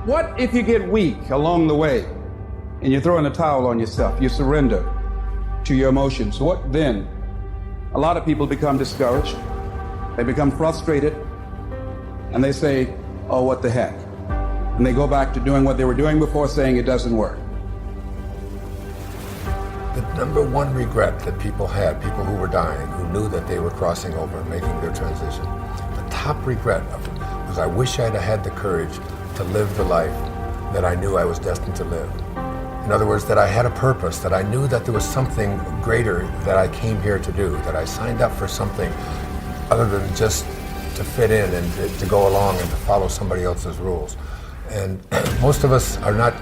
What if you get weak along the way and you throw in a towel on yourself, you surrender to your emotions? What then? A lot of people become discouraged, they become frustrated, and they say, oh, what the heck? And they go back to doing what they were doing before, saying it doesn't work. The number one regret that people had, people who were dying, who knew that they were crossing over and making their transition, the top regret of it was, I wish I'd have had the courage to live the life that I knew I was destined to live. In other words, that I had a purpose, that I knew that there was something greater that I came here to do, that I signed up for something other than just to fit in and to go along and to follow somebody else's rules. And most of us are not,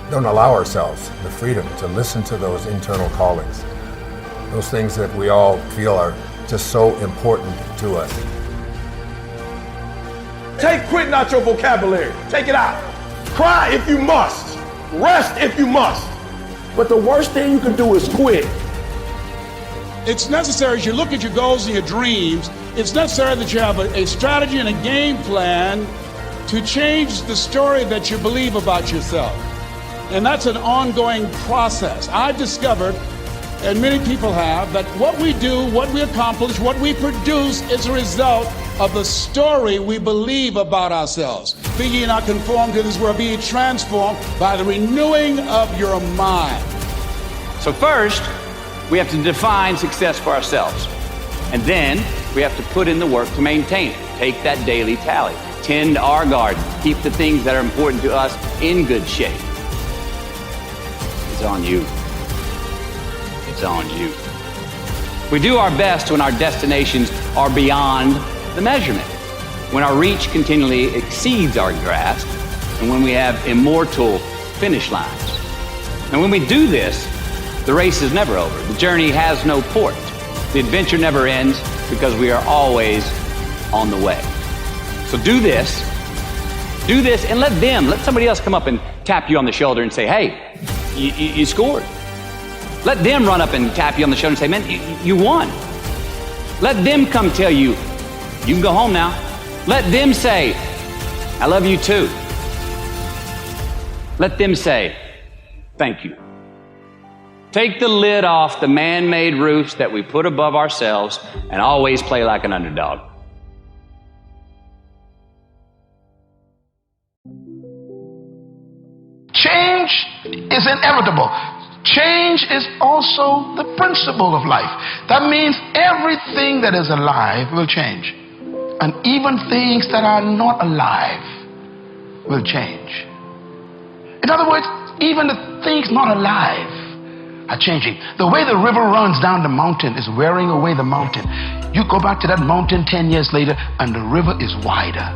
don't allow ourselves the freedom to listen to those internal callings, those things that we all feel are just so important to us. Take quitting out your vocabulary. Take it out. Cry if you must. Rest if you must. But the worst thing you can do is quit. It's necessary as you look at your goals and your dreams, it's necessary that you have a strategy and a game plan to change the story that you believe about yourself. And that's an ongoing process. I've discovered, and many people have, that what we do, what we accomplish, what we produce is a result of the story we believe about ourselves. Be ye not conformed to this world, be ye transformed by the renewing of your mind. So first, we have to define success for ourselves. And then we have to put in the work to maintain it. Take that daily tally. Tend our garden. Keep the things that are important to us in good shape. It's on you. It's on you. We do our best when our destinations are beyond the measurement, when our reach continually exceeds our grasp, and when we have immortal finish lines. And when we do this, the race is never over. The journey has no port. The adventure never ends because we are always on the way. So do this, and let somebody else come up and tap you on the shoulder and say, hey, you scored. Let them run up and tap you on the shoulder and say, man, you won. Let them come tell you, you can go home now. Let them say, I love you too. Let them say, thank you. Take the lid off the man-made roofs that we put above ourselves and always play like an underdog. Change is inevitable. Change is also the principle of life. That means everything that is alive will change. And even things that are not alive will change. In other words, even the things not alive are changing. The way the river runs down the mountain is wearing away the mountain. You go back to that mountain 10 years later and the river is wider.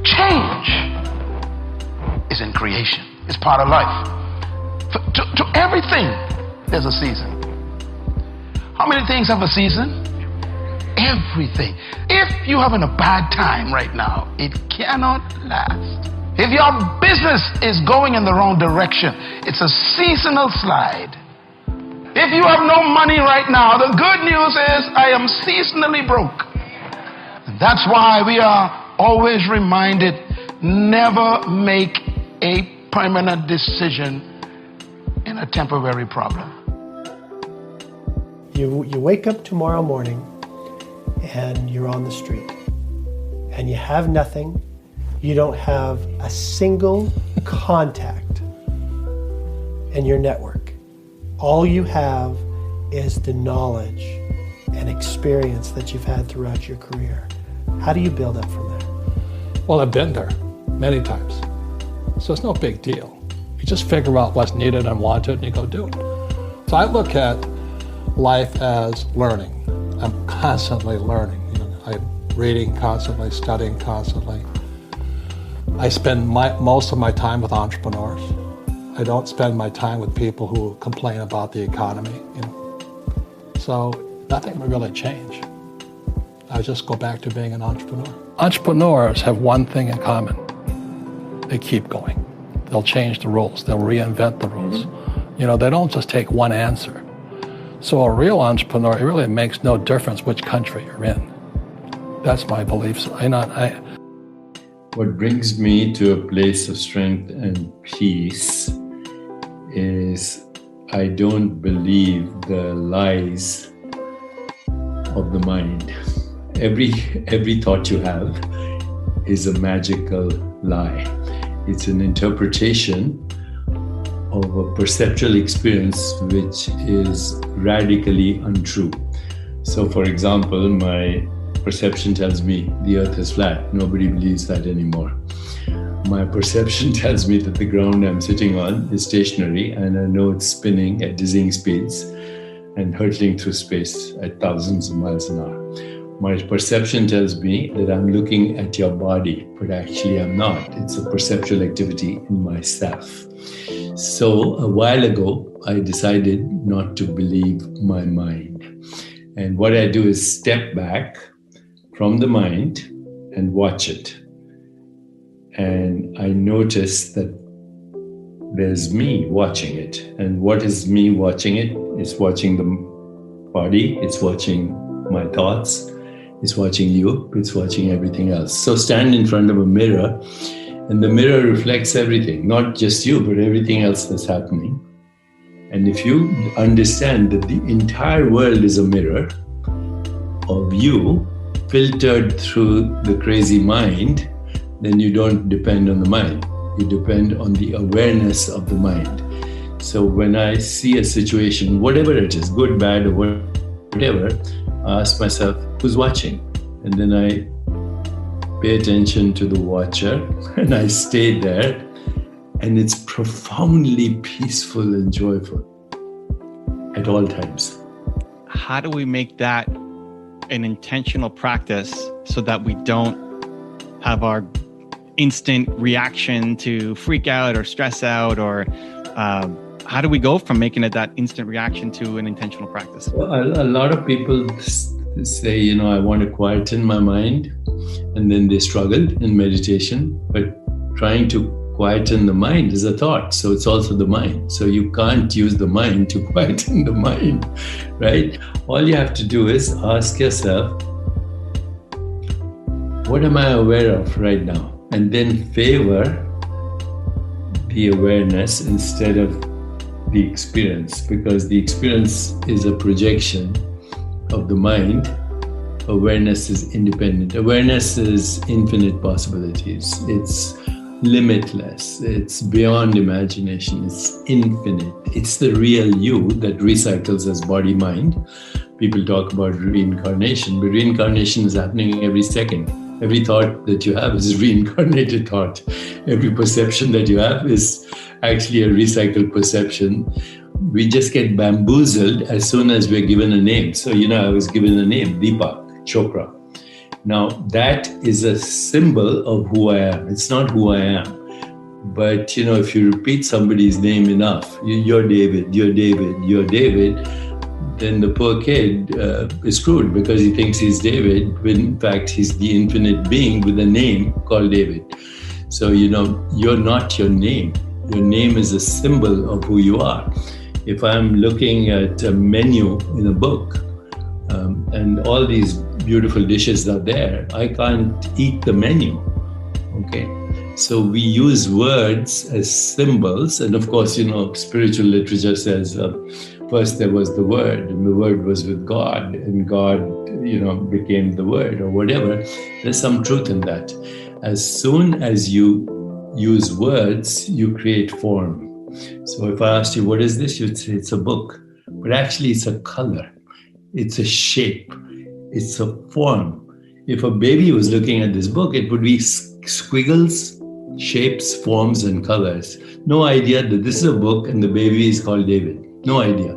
Change is in creation. It's part of life. To everything, there's a season. How many things have a season? Everything. If you're having a bad time right now, it cannot last. If your business is going in the wrong direction, it's a seasonal slide. If you have no money right now, the good news is I am seasonally broke. And that's why we are always reminded, never make a permanent decision in a temporary problem. You wake up tomorrow morning and you're on the street and you have nothing. You don't have a single contact in your network. All you have is the knowledge and experience that you've had throughout your career. How do you build up from there? Well, I've been there many times. So it's no big deal. You just figure out what's needed and wanted and you go do it. So I look at life as learning. I'm constantly learning. I'm reading constantly, studying constantly. I spend most of my time with entrepreneurs. I don't spend my time with people who complain about the economy. So nothing will really change. I just go back to being an entrepreneur. Entrepreneurs have one thing in common. They keep going. They'll change the rules. They'll reinvent the rules. They don't just take one answer. So a real entrepreneur, it really makes no difference which country you're in. That's my belief. What brings me to a place of strength and peace is I don't believe the lies of the mind. Every thought you have is a magical lie. It's an interpretation of a perceptual experience which is radically untrue. So, for example, my perception tells me the earth is flat. Nobody believes that anymore. My perception tells me that the ground I'm sitting on is stationary and I know it's spinning at dizzying speeds and hurtling through space at thousands of miles an hour. My perception tells me that I'm looking at your body, but actually I'm not. It's a perceptual activity in myself. So a while ago, I decided not to believe my mind. And what I do is step back from the mind and watch it. And I notice that there's me watching it. And what is me watching it? It's watching the body, it's watching my thoughts, it's watching you, it's watching everything else. So stand in front of a mirror, and the mirror reflects everything, not just you, but everything else that's happening. And if you understand that the entire world is a mirror of you, filtered through the crazy mind, then you don't depend on the mind. You depend on the awareness of the mind. So when I see a situation, whatever it is, good, bad, or whatever, I ask myself, who's watching? And then I pay attention to the watcher and I stay there. And it's profoundly peaceful and joyful at all times. How do we make that an intentional practice so that we don't have our instant reaction to freak out or stress out, or how do we go from making it that instant reaction to an intentional practice? Well, a lot of people say, I want to quieten my mind, and then they struggle in meditation, but trying to quieten the mind is a thought, so it's also the mind. So you can't use the mind to quieten the mind, right? All you have to do is ask yourself, what am I aware of right now? And then favor the awareness instead of the experience, because the experience is a projection of the mind. Awareness is independent. Awareness is infinite possibilities. It's limitless. It's beyond imagination. It's infinite. It's the real you that recycles as body-mind. People talk about reincarnation, but reincarnation is happening every second. Every thought that you have is a reincarnated thought. Every perception that you have is actually a recycled perception. We just get bamboozled as soon as we're given a name. So, I was given a name, Deepak Chopra. Now, that is a symbol of who I am. It's not who I am. But, if you repeat somebody's name enough, you're David, you're David, you're David, then the poor kid is screwed because he thinks he's David, when in fact he's the infinite being with a name called David. So, you're not your name. Your name is a symbol of who you are. If I'm looking at a menu in a book, and all these beautiful dishes are there, I can't eat the menu, okay? So we use words as symbols, and of course, spiritual literature says first there was the Word, and the Word was with God, and God, became the Word or whatever. There's some truth in that. As soon as you use words, you create form. So if I asked you, what is this? You'd say it's a book, but actually it's a color. It's a shape. It's a form. If a baby was looking at this book, it would be squiggles, shapes, forms, and colors. No idea that this is a book and the baby is called David. No idea.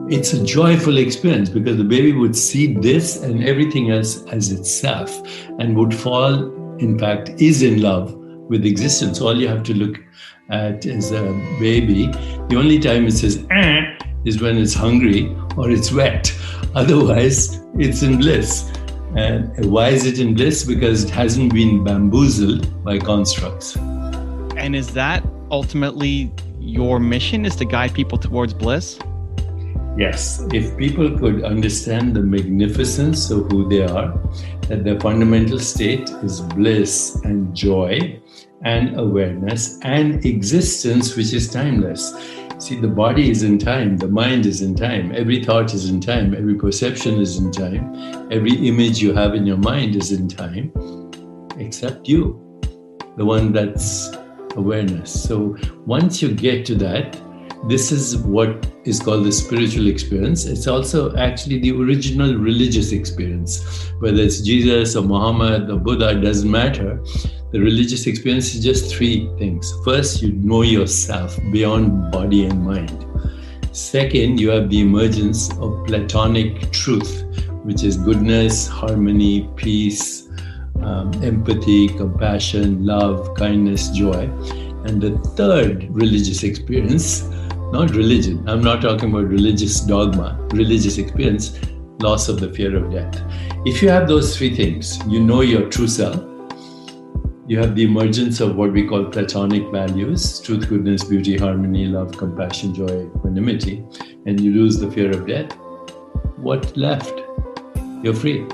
It's a joyful experience because the baby would see this and everything else as itself and would fall, in fact, is in love with existence. All you have to look at is a baby. The only time it says is when it's hungry or it's wet. Otherwise, it's in bliss. And why is it in bliss? Because it hasn't been bamboozled by constructs. And is that ultimately your mission, is to guide people towards bliss? Yes. If people could understand the magnificence of who they are, that the fundamental state is bliss and joy and awareness and existence, which is timeless. See, the body is in time, the mind is in time, every thought is in time, every perception is in time, every image you have in your mind is in time, except you, the one that's awareness. So once you get to that, this is what is called the spiritual experience. It's also actually the original religious experience. Whether it's Jesus or Muhammad or Buddha, it doesn't matter. The religious experience is just three things. First, you know yourself beyond body and mind. Second, you have the emergence of Platonic truth, which is goodness, harmony, peace, empathy, compassion, love, kindness, joy. And the third religious experience, not religion, I'm not talking about religious dogma, religious experience, loss of the fear of death. If you have those three things, you know your true self, you have the emergence of what we call Platonic values, truth, goodness, beauty, harmony, love, compassion, joy, equanimity, and you lose the fear of death, what left? You're free.